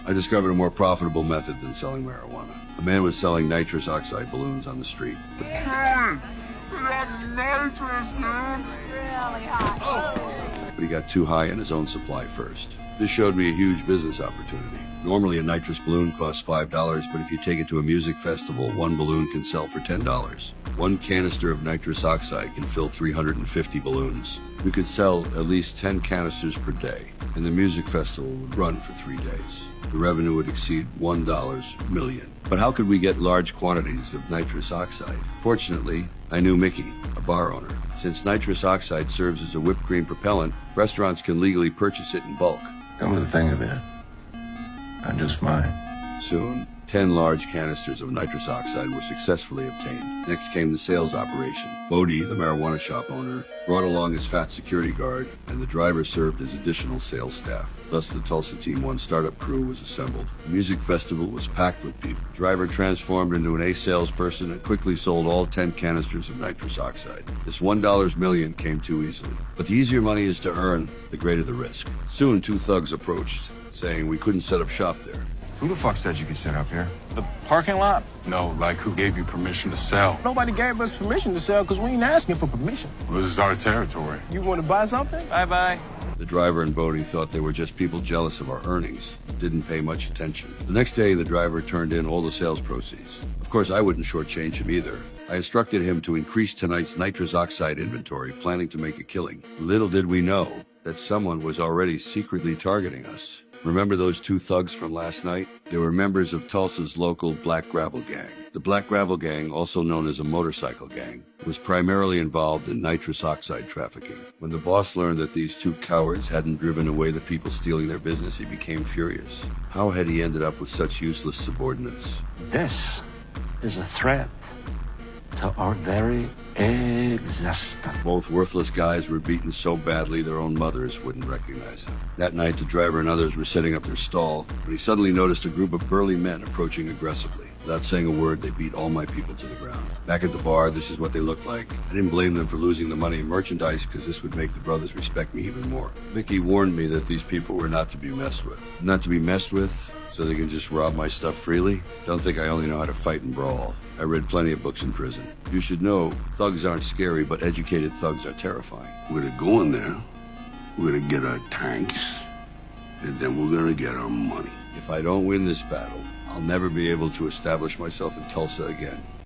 I discovered a more profitable method than selling marijuana. A man was selling nitrous oxide balloons on the street. Really hot. But he got too high on his own supply first. This showed me a huge business opportunity. Normally a nitrous balloon costs $5, but if you take it to a music festival, one balloon can sell for $10. One canister of nitrous oxide can fill 350 balloons. We could sell at least 10 canisters per day, and the music festival would run for 3 days. The revenue would exceed $1 million. But how could we get large quantities of nitrous oxide? Fortunately, I knew Mickey, a bar owner. Since nitrous oxide serves as a whipped cream propellant, restaurants can legally purchase it in bulk. Come to think of it, not just mine. Soon, 10 large canisters of nitrous oxide were successfully obtained. Next came the sales operation. Bodie, the marijuana shop owner, brought along his fat security guard, and the driver served as additional sales staff. Thus, the Tulsa Team 1 startup crew was assembled. The music festival was packed with people. The driver transformed into an ace salesperson and quickly sold all 10 canisters of nitrous oxide. This $1 million came too easily. But the easier money is to earn, the greater the risk. Soon, 2 thugs approached, saying we couldn't set up shop there. Who the fuck said you could sit up here? The parking lot? No, like who gave you permission to sell? Nobody gave us permission to sell because we ain't asking for permission. Well, this is our territory. You want to buy something? Bye-bye. The driver and Bodie thought they were just people jealous of our earnings, didn't pay much attention. The next day, the driver turned in all the sales proceeds. Of course, I wouldn't shortchange him either. I instructed him to increase tonight's nitrous oxide inventory, planning to make a killing. Little did we know that someone was already secretly targeting us. Remember those 2 thugs from last night? They were members of Tulsa's local Black Gravel Gang. The Black Gravel Gang, also known as a motorcycle gang, was primarily involved in nitrous oxide trafficking. When the boss learned that these 2 cowards hadn't driven away the people stealing their business, he became furious. How had he ended up with such useless subordinates? This is a threat to our very existence. Both worthless guys were beaten so badly their own mothers wouldn't recognize them. That night, the driver and others were setting up their stall when he suddenly noticed a group of burly men approaching aggressively. Without saying a word, they beat all my people to the ground. Back at the bar, this is what they looked like. I didn't blame them for losing the money and merchandise because this would make the brothers respect me even more. Mickey warned me that these people were not to be messed with. Not to be messed with so they can just rob my stuff freely? Don't think I only know how to fight and brawl. I read plenty of books in prison. You should know, thugs aren't scary, but educated thugs are terrifying. We're gonna go in there, we're gonna get our tanks, and then we're gonna get our money. If I don't win this battle, I'll never be able to establish myself in Tulsa again.